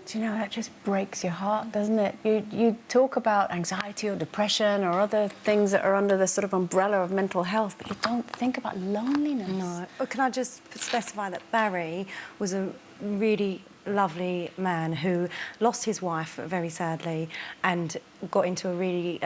Do you know, that just breaks your heart, doesn't it? You talk about anxiety or depression or other things that are under the sort of umbrella of mental health, but you don't think about loneliness. No. But can I just specify that Barry was a really lovely man who lost his wife very sadly and got into a really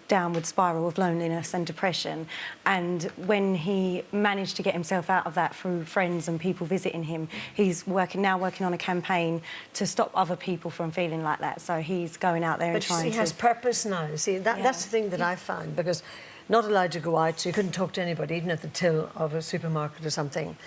downward spiral of loneliness and depression, and when he managed to get himself out of that through friends and people visiting him, he's now working on a campaign to stop other people from feeling like that. So he's going out there and trying to... But he has purpose now. See, that's the thing that I found, because not allowed to go out, so you couldn't talk to anybody, even at the till of a supermarket or something.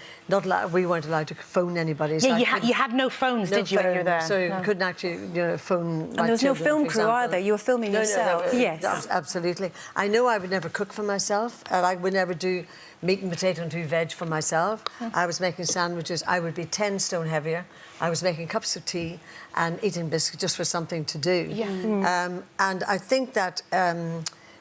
We weren't allowed to phone anybody. So Yeah, you had no phones, did you, when you were there? So you couldn't actually, phone. And there was no film crew either. You were filming yourself. Yes, absolutely. I know I would never cook for myself, and I would never do meat and potato and 2 veg for myself. I was making sandwiches. I would be 10 stone heavier. I was making cups of tea and eating biscuits just for something to do. Yeah. And I think that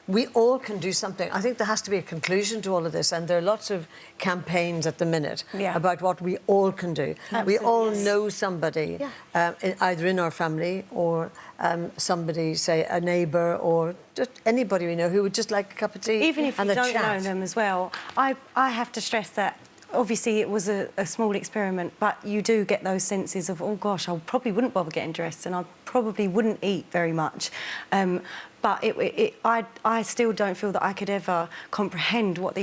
we all can do something. I think there has to be a conclusion to all of this, and there are lots of campaigns at the minute about what we all can do. We all know somebody, either in our family or somebody, say, a neighbour or just anybody we know who would just like a cup of tea. Even if you don't know them as well, I have to stress that obviously it was a small experiment, but you do get those senses of, oh gosh, I probably wouldn't bother getting dressed and I probably wouldn't eat very much. But I still don't feel that I could ever comprehend what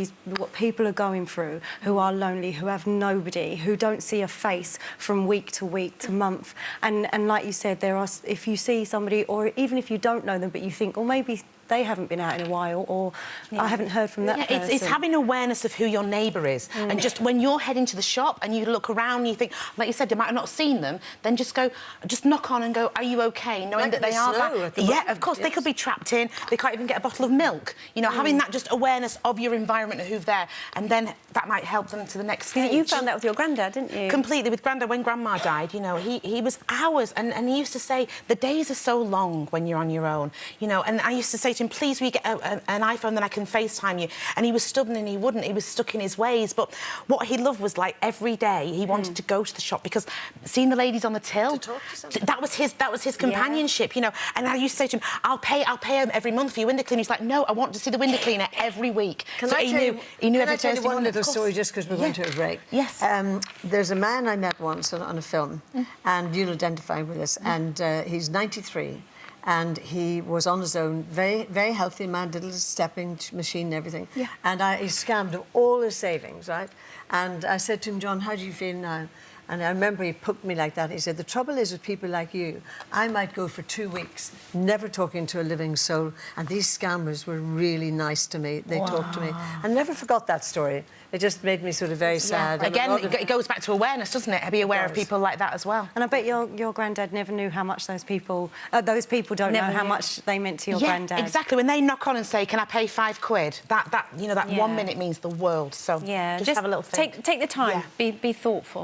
people are going through, who are lonely, who have nobody, who don't see a face from week to week to month. And like you said, if you see somebody, or even if you don't know them, but you think, oh, maybe they haven't been out in a while, or I haven't heard from that person. It's having awareness of who your neighbour is. And just when you're heading to the shop and you look around and you think, like you said, you might have not seen them, then just knock on and go, are you OK? Knowing that they are back. Yeah, of course, they could be trapped in. They can't even get a bottle of milk. You know, having that just awareness of your environment and who's there, and then that might help them to the next stage. You found that with your granddad, didn't you? Completely. With Grandad, when Grandma died, you know, he was hours, and he used to say, the days are so long when you're on your own, you know, and I used to say to him, please, will you get an iPhone, then I can FaceTime you? And he was stubborn and he wouldn't. He was stuck in his ways. But what he loved was, like, every day he wanted to go to the shop, because seeing the ladies on the till, that was his companionship, you know. And I used to say to him, I'll pay him every month for your window cleaner. He's like, no, I want to see the window cleaner every week. Can I tell you one little story, just because we're going to a break? Yes. There's a man I met once on a film, and you'll identify with this, and he's 93. And he was on his own, very, very healthy man, little stepping machine and everything. Yeah. And he scammed all his savings, right? And I said to him, John, how do you feel now? And I remember he poked me like that. He said, the trouble is with people like you, I might go for 2 weeks, never talking to a living soul. And these scammers were really nice to me. They talked to me. I never forgot that story. It just made me sort of very sad. Again, it goes back to awareness, doesn't it? Be aware of people like that as well. And I bet your granddad never knew how much those people don't know how much they meant to your granddad. Exactly. When they knock on and say, can I pay £5? That 1 minute means the world. So just have a little think. Take the time. Be thoughtful.